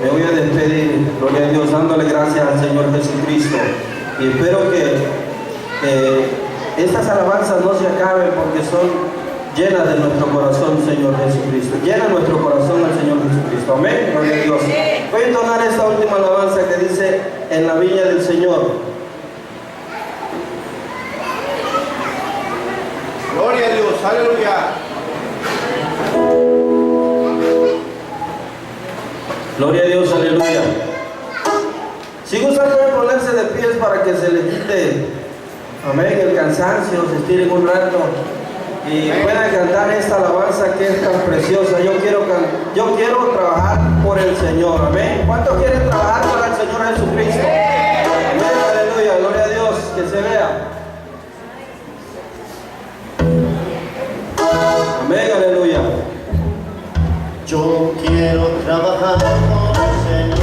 me voy a despedir, gloria a Dios, dándole gracias al Señor Jesucristo. Y espero que estas alabanzas no se acaben, porque son llenas de nuestro corazón, Señor Jesucristo. Llena nuestro corazón al Señor Jesucristo. Amén, gloria a Dios. Voy a entonar esta última alabanza que dice: en la viña del Señor. Gloria a Dios, aleluya. Gloria a Dios, aleluya. Si gustan pueden ponerse de pies para que se les quite, amén, el cansancio, se estiren un rato y puedan cantar esta alabanza que es tan preciosa. Yo quiero trabajar por el Señor, amén. ¿Cuántos quieren trabajar para el Señor Jesucristo? Amén, aleluya, gloria a Dios, que se vea. Amén, aleluya. Yo quiero trabajar por el Señor.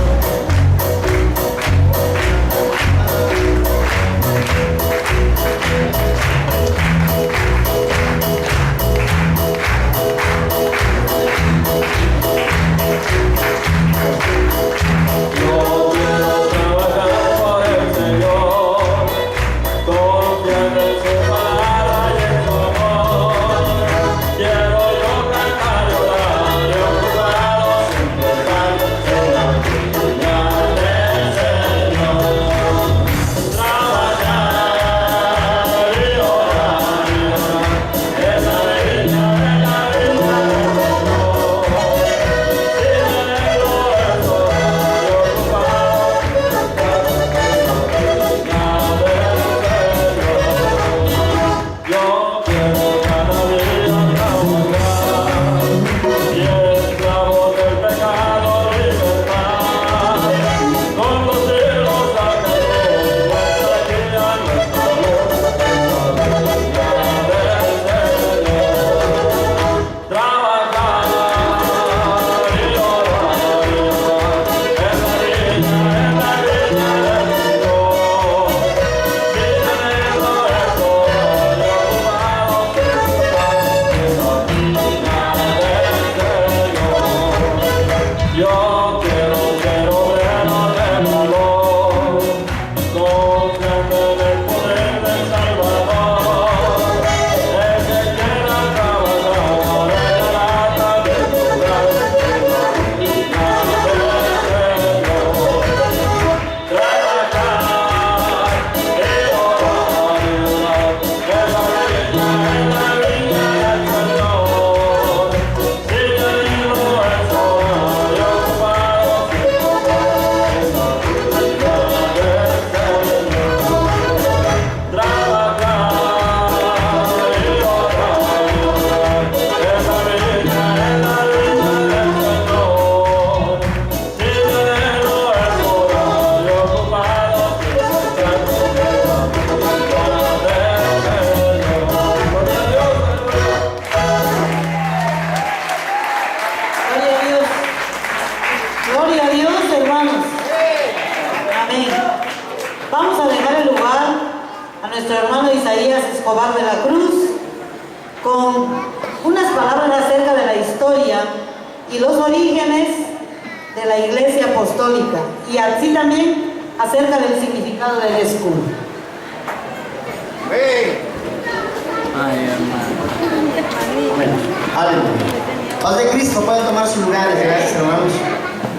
Paz de Cristo, pueden tomar sus lugares, gracias hermanos.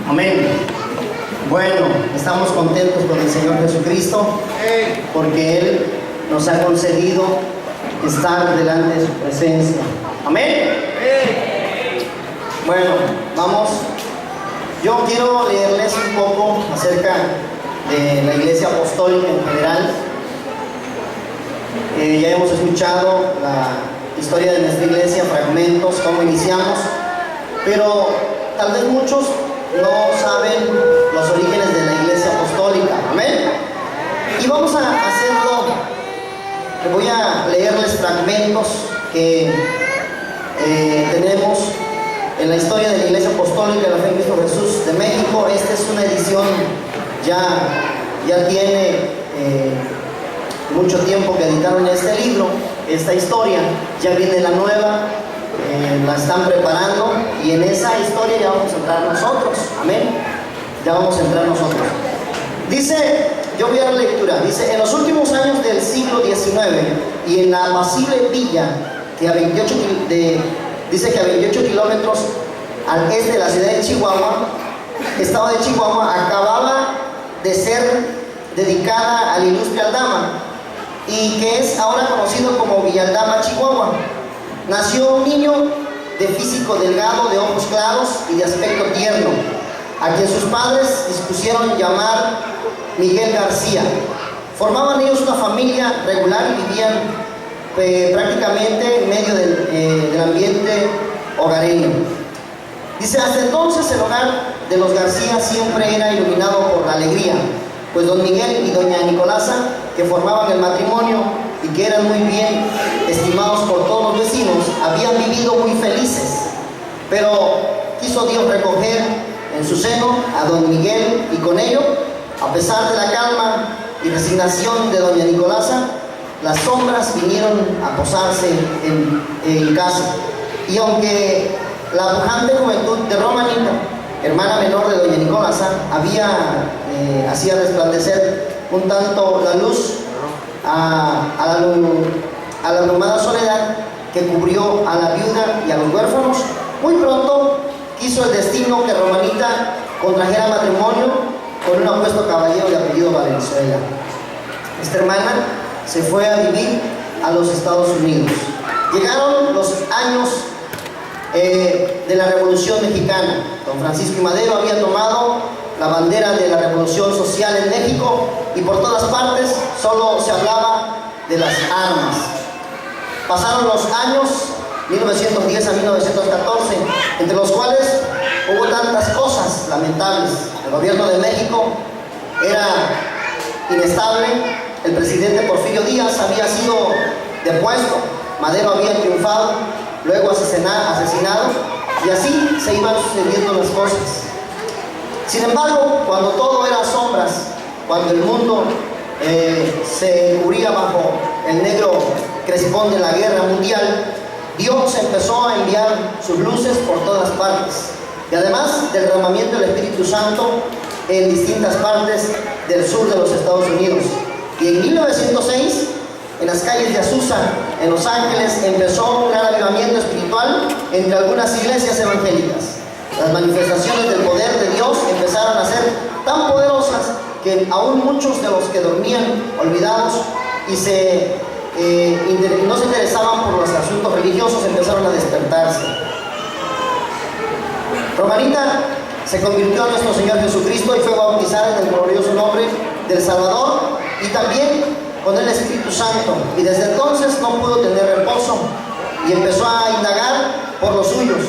Amén. Bueno, estamos contentos con el Señor Jesucristo porque Él nos ha concedido estar delante de su presencia. Amén. Bueno, vamos. Yo quiero leerles un poco acerca de la Iglesia Apostólica en general. Ya hemos escuchado la historia de nuestra iglesia, fragmentos, cómo iniciamos, pero tal vez muchos no saben los orígenes de la Iglesia Apostólica. Amén. Y vamos a hacerlo. Voy a leerles fragmentos que tenemos en la historia de la Iglesia Apostólica de la Fe en Cristo Jesús de México. Esta es una edición ya tiene mucho tiempo que editaron este libro, esta historia. Ya viene la nueva, la están preparando y en esa historia ya vamos a entrar nosotros. Amén. ya vamos a entrar nosotros. Dice, yo voy a la lectura, dice, en los últimos años del siglo XIX y en la apacible villa que dice que a 28 kilómetros al este de la ciudad de Chihuahua, estado de Chihuahua, acababa de ser dedicada a la ilustre Aldama y que es ahora conocido como Villaldama, Chihuahua. Nació un niño de físico delgado, de ojos claros y de aspecto tierno, a quien sus padres dispusieron llamar Miguel García. Formaban ellos una familia regular y vivían prácticamente en medio del ambiente hogareño. Dice, hasta entonces el hogar de los García siempre era iluminado por la alegría, pues don Miguel y doña Nicolasa, que formaban el matrimonio y que eran muy bien estimados por todos los vecinos, habían vivido muy felices. Pero quiso Dios recoger en su seno a don Miguel y con ello, a pesar de la calma y resignación de doña Nicolasa, las sombras vinieron a posarse en casa. Y aunque la pujante juventud de Romanita, hermana menor de doña Nicolasa, hacía resplandecer un tanto la luz a la abrumada soledad que cubrió a la viuda y a los huérfanos, muy pronto quiso el destino que Romanita contrajera matrimonio con un apuesto caballero de apellido Valenzuela. Esta hermana se fue a vivir a los Estados Unidos. Llegaron los años de la Revolución Mexicana. Don Francisco I. Madero había tomado la bandera de la Revolución Social en México y por todas partes solo se hablaba de las armas. Pasaron los años 1910 a 1914, entre los cuales hubo tantas cosas lamentables. El gobierno de México era inestable, el presidente Porfirio Díaz había sido depuesto, Madero había triunfado, luego asesinado, y así se iban sucediendo las cosas. Sin embargo, cuando todo era sombras, cuando el mundo se cubría bajo el negro crespón de la guerra mundial, Dios empezó a enviar sus luces por todas partes, y además del derramamiento del Espíritu Santo en distintas partes del sur de los Estados Unidos. Y en 1906, en las calles de Azusa, en Los Ángeles, empezó un gran avivamiento espiritual entre algunas iglesias evangélicas. Las manifestaciones del poder de Dios empezaron a ser tan poderosas que aún muchos de los que dormían olvidados y no se interesaban por los asuntos religiosos empezaron a despertarse. Romanita se convirtió a nuestro Señor Jesucristo y fue bautizada en el glorioso nombre del Salvador y también con el Espíritu Santo, y desde entonces no pudo tener reposo y empezó a indagar por los suyos.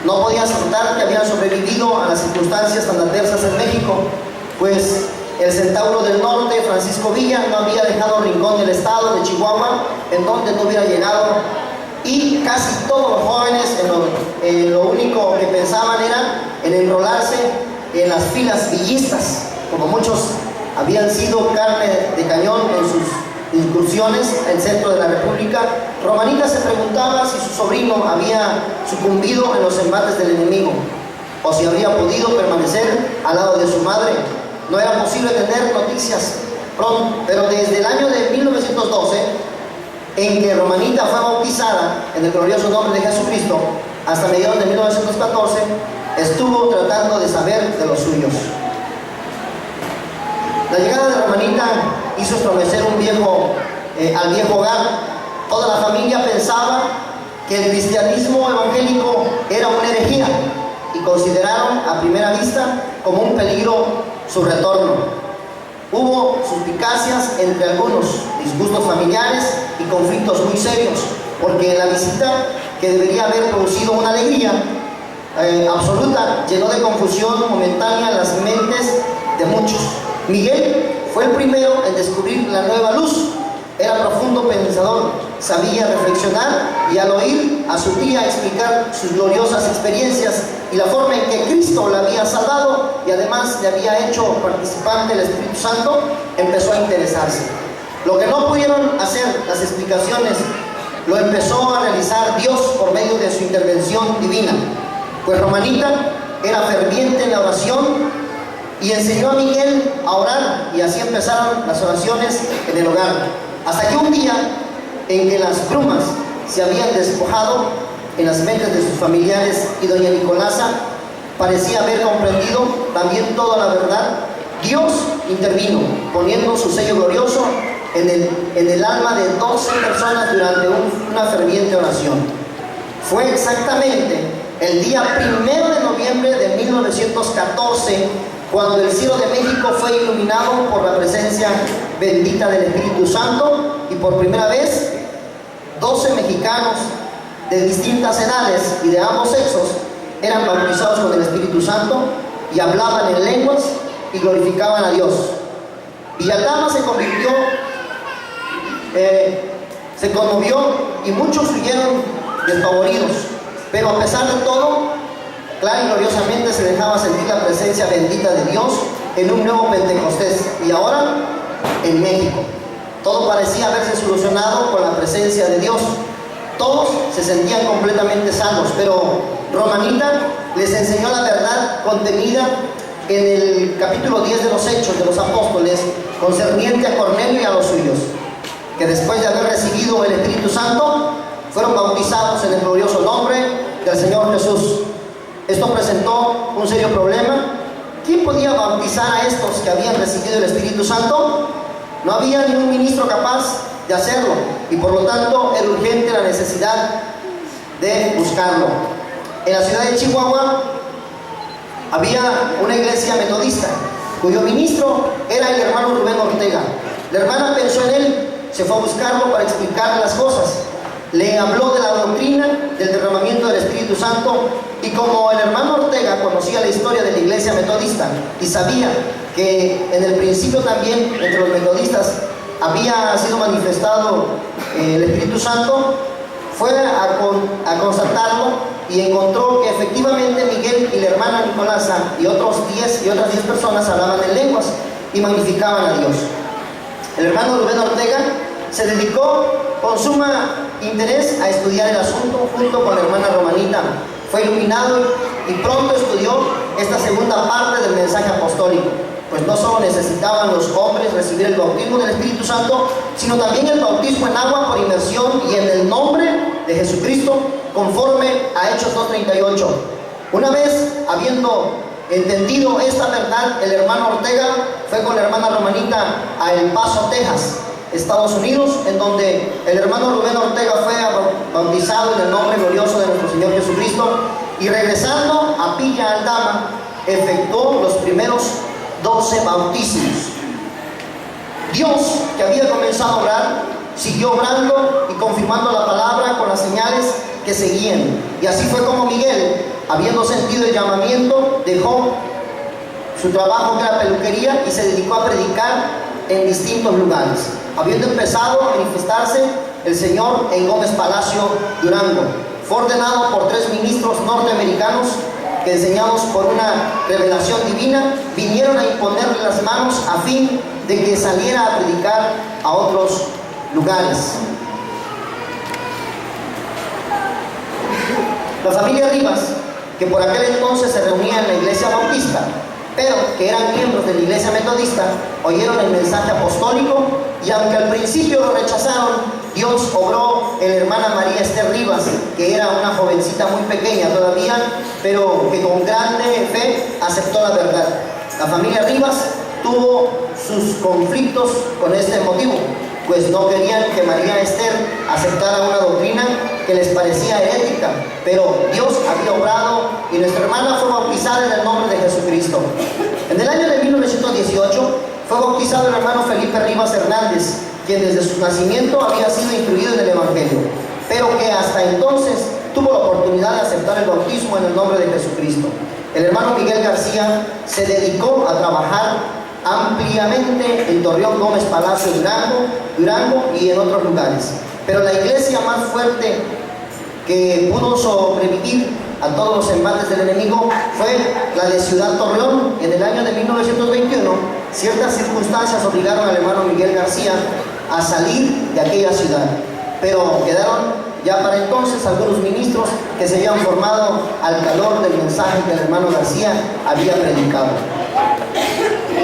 No podía aceptar que habían sobrevivido a las circunstancias tan adversas en México, pues el centauro del norte, Francisco Villa, no había dejado rincón del estado de Chihuahua en donde no hubiera llegado, y casi todos los jóvenes lo único que pensaban era en enrolarse en las filas villistas, como muchos habían sido carne de cañón en sus incursiones al centro de la República. Romanita se preguntaba si su sobrino había sucumbido en los embates del enemigo o si habría podido permanecer al lado de su madre. No era posible tener noticias pronto, pero desde el año de 1912, en que Romanita fue bautizada en el glorioso nombre de Jesucristo, hasta mediados de 1914, estuvo tratando de saber de los suyos. La llegada de Romanita hizo estremecer al viejo hogar. Toda la familia pensaba que el cristianismo evangélico era una herejía y consideraron a primera vista como un peligro su retorno. Hubo suspicacias entre algunos, disgustos familiares y conflictos muy serios, porque la visita, que debería haber producido una alegría absoluta, llenó de confusión momentánea las mentes de muchos. Miguel fue el primero en descubrir la nueva luz. Era profundo pensador, sabía reflexionar, y al oír a su tía explicar sus gloriosas experiencias y la forma en que Cristo la había salvado y además le había hecho participante del Espíritu Santo, empezó a interesarse. Lo que no pudieron hacer las explicaciones lo empezó a realizar Dios por medio de su intervención divina. Pues Romanita era ferviente en la oración y enseñó a Miguel a orar, y así empezaron las oraciones en el hogar. Hasta que un día en que las brumas se habían despojado en las mentes de sus familiares y doña Nicolasa parecía haber comprendido también toda la verdad, Dios intervino poniendo su sello glorioso en el alma de 12 personas durante una ferviente oración. Fue exactamente el día 1 de noviembre de 1914 cuando el cielo de México fue iluminado por la presencia bendita del Espíritu Santo, y por primera vez 12 mexicanos de distintas edades y de ambos sexos eran bautizados con el Espíritu Santo y hablaban en lenguas y glorificaban a Dios. Villatama se conmovió y muchos huyeron despavoridos, pero a pesar de todo, clara y gloriosamente se dejaba sentir la presencia bendita de Dios en un nuevo Pentecostés, y ahora en México. Todo parecía haberse solucionado con la presencia de Dios. Todos se sentían completamente salvos, pero Romanita les enseñó la verdad contenida en el capítulo 10 de los Hechos de los Apóstoles, concerniente a Cornelio y a los suyos, que después de haber recibido el Espíritu Santo, fueron bautizados en el glorioso nombre del Señor Jesús. Esto presentó un serio problema. ¿Quién podía bautizar a estos que habían recibido el Espíritu Santo? No había ningún ministro capaz de hacerlo, y por lo tanto era urgente la necesidad de buscarlo. En la ciudad de Chihuahua había una iglesia metodista cuyo ministro era el hermano Rubén Ortega. La hermana pensó en él, se fue a buscarlo para explicarle las cosas. Le habló de la doctrina del derramamiento del Espíritu Santo, y como el hermano Ortega conocía la historia de la iglesia metodista y sabía que en el principio también entre los metodistas había sido manifestado el Espíritu Santo, fue a constatarlo y encontró que efectivamente Miguel y la hermana Nicolasa y otras 10 personas hablaban en lenguas y magnificaban a Dios. El hermano Rubén Ortega se dedicó con suma interés a estudiar el asunto junto con la hermana Romanita. Fue iluminado y pronto estudió esta segunda parte del mensaje apostólico, pues no solo necesitaban los hombres recibir el bautismo del Espíritu Santo, sino también el bautismo en agua por inmersión y en el nombre de Jesucristo, conforme a Hechos 2:38. Una vez habiendo entendido esta verdad, el hermano Ortega fue con la hermana Romanita a El Paso, Texas, Estados Unidos, en donde el hermano Rubén Ortega fue bautizado en el nombre glorioso de nuestro Señor Jesucristo, y regresando a Villa Aldama efectuó los primeros 12 bautismos. Dios, que había comenzado a orar, siguió obrando y confirmando la palabra con las señales que seguían. Y así fue como Miguel, habiendo sentido el llamamiento, dejó su trabajo que era peluquería y se dedicó a predicar en distintos lugares, habiendo empezado a manifestarse el Señor en Gómez Palacio, Durango. Fue ordenado por 3 ministros norteamericanos que, enseñados por una revelación divina, vinieron a imponerle las manos a fin de que saliera a predicar a otros lugares. La familia Rivas, que por aquel entonces se reunía en la iglesia bautista, pero que eran miembros de la iglesia metodista, oyeron el mensaje apostólico, y aunque al principio lo rechazaron, Dios obró en la hermana María Esther Rivas, que era una jovencita muy pequeña todavía, pero que con grande fe aceptó la verdad. La familia Rivas tuvo sus conflictos con este motivo, pues no querían que María Esther aceptara una doctrina que les parecía herética, pero Dios había obrado y nuestra hermana fue bautizada en el nombre de Jesucristo. En el año de 1918 fue bautizado el hermano Felipe Rivas Hernández, quien desde su nacimiento había sido instruido en el Evangelio, pero que hasta entonces tuvo la oportunidad de aceptar el bautismo en el nombre de Jesucristo. El hermano Miguel García se dedicó a trabajar ampliamente en Torreón, Gómez Palacio, Durango y en otros lugares. Pero la iglesia más fuerte que pudo sobrevivir a todos los embates del enemigo fue la de Ciudad Torreón. En el año de 1921, ciertas circunstancias obligaron al hermano Miguel García a salir de aquella ciudad, pero quedaron ya para entonces algunos ministros que se habían formado al calor del mensaje que el hermano García había predicado.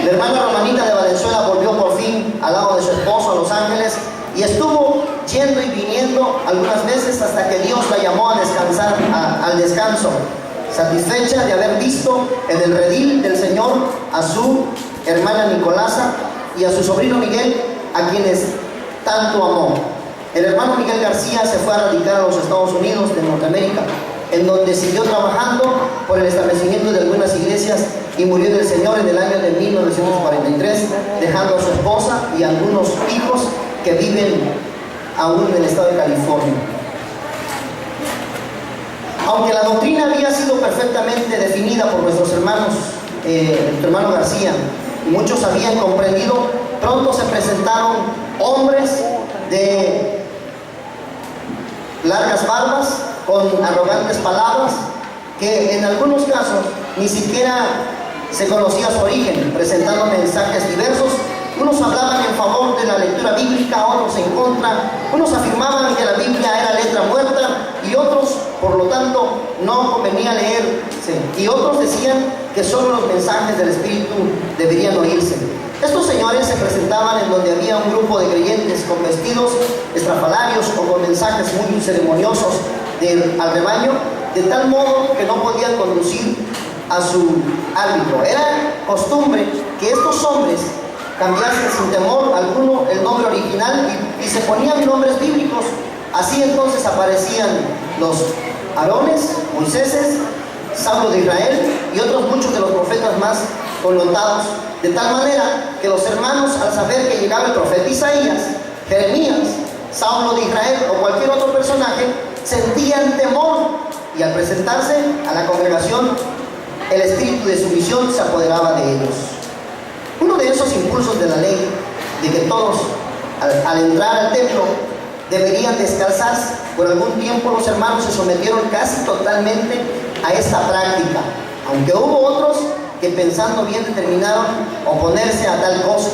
La hermana Romanita de Valenzuela volvió por fin al lado de su esposo a Los Ángeles y estuvo yendo y viniendo algunas veces hasta que Dios la llamó a descansar, al descanso, satisfecha de haber visto en el redil del Señor a su hermana Nicolasa y a su sobrino Miguel, a quienes tanto amó. El hermano Miguel García se fue a radicar a los Estados Unidos de Norteamérica, en donde siguió trabajando por el establecimiento de algunas iglesias y murió del Señor en el año de 1943, dejando a su esposa y a algunos hijos que viven aún en el estado de California. Aunque la doctrina había sido perfectamente definida por nuestros hermanos, nuestro hermano García, y muchos habían comprendido, pronto se presentaron hombres de largas barbas, con arrogantes palabras, que en algunos casos ni siquiera se conocía su origen, presentando mensajes diversos. Unos hablaban en favor de la lectura bíblica, otros en contra. Unos afirmaban que la Biblia era letra muerta y otros, por lo tanto, no convenía leerse. Y otros decían que solo los mensajes del Espíritu deberían oírse. Estos señores se presentaban en donde había un grupo de creyentes con vestidos estrafalarios o con mensajes muy ceremoniosos al rebaño, de tal modo que no podían conducir a su árbitro. Era costumbre que estos hombres cambiasen sin temor alguno el nombre original y se ponían nombres bíblicos. Así entonces aparecían los Aarones, Moiséses, Saulo de Israel y otros muchos de los profetas más connotados, de tal manera que los hermanos, al saber que llegaba el profeta Isaías, Jeremías, Saulo de Israel o cualquier otro personaje, sentían temor, y al presentarse a la congregación, el espíritu de sumisión se apoderaba de ellos. Uno de esos impulsos de la ley, de que todos al entrar al templo deberían descalzarse, por algún tiempo los hermanos se sometieron casi totalmente a esta práctica, aunque hubo otros que, pensando bien, determinaron oponerse a tal cosa,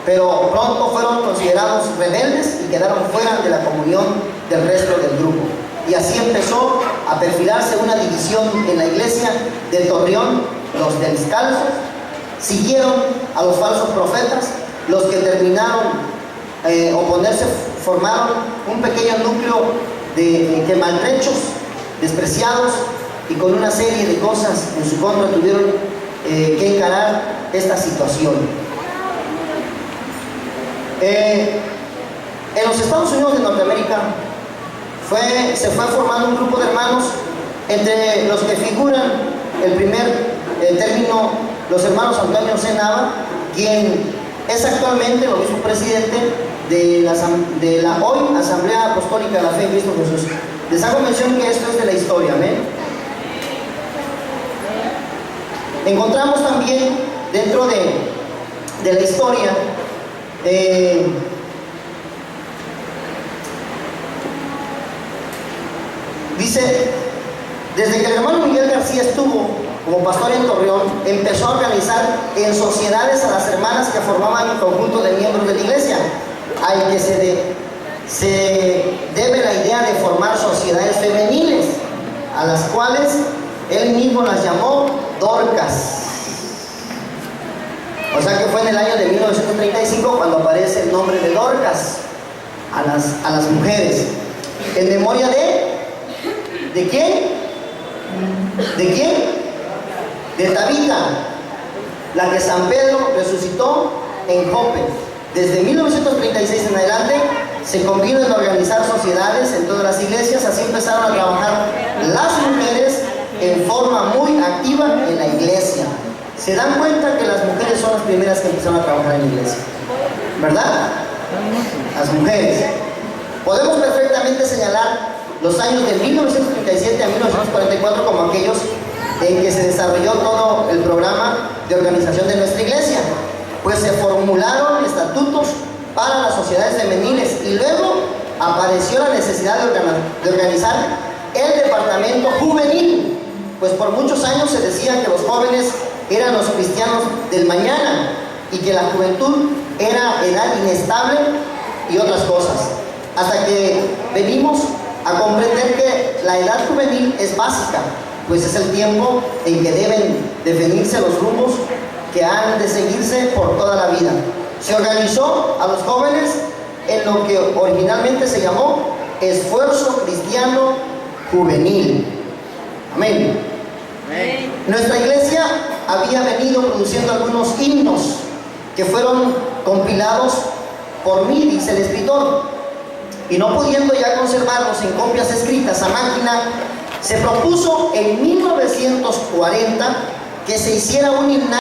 pero pronto fueron considerados rebeldes y quedaron fuera de la comunión del resto del grupo. Y así empezó a perfilarse una división en la iglesia de Torreón. Los descalzos siguieron a los falsos profetas, los que terminaron oponerse formaron un pequeño núcleo de maltrechos, despreciados, y con una serie de cosas en su contra tuvieron que encarar esta situación. En los Estados Unidos de Norteamérica se fue formando un grupo de hermanos, entre los que figuran el primer término los hermanos Antonio C. Nava, quien es actualmente el obispo presidente de la hoy Asamblea Apostólica de la Fe en Cristo Jesús. Les hago mención que esto es de la historia, amén. Encontramos también dentro de la historia dice, desde que el hermano Miguel García estuvo como pastor en Torreón, empezó a organizar en sociedades a las hermanas que formaban un conjunto de miembros de la iglesia, al que se debe la idea de formar sociedades femeniles, a las cuales él mismo las llamó Dorcas. O sea que fue en el año de 1935 cuando aparece el nombre de Dorcas a las mujeres, en memoria ¿de quién? ¿De quién? De Tabita, la que San Pedro resucitó en Jope. Desde 1936 en adelante se convino en organizar sociedades en todas las iglesias. Así empezaron a trabajar las mujeres en forma muy activa en la iglesia. Se dan cuenta que las mujeres son las primeras que empezaron a trabajar en la iglesia, ¿verdad? Las mujeres. Podemos perfectamente señalar los años de 1937 a 1944 como aquellos en que se desarrolló todo el programa de organización de nuestra iglesia, pues se formularon estatutos para las sociedades femeniles y luego apareció la necesidad de organizar el departamento juvenil, pues por muchos años se decía que los jóvenes eran los cristianos del mañana y que la juventud era edad inestable y otras cosas, hasta que venimos a comprender que la edad juvenil es básica, pues es el tiempo en que deben definirse los rumbos que han de seguirse por toda la vida. Se organizó a los jóvenes en lo que originalmente se llamó Esfuerzo Cristiano Juvenil. Amén. Amén. Nuestra iglesia había venido produciendo algunos himnos que fueron compilados por mí, dice el escritor, y no pudiendo ya conservarlos en copias escritas a máquina, se propuso en 1940 que se hiciera un himnario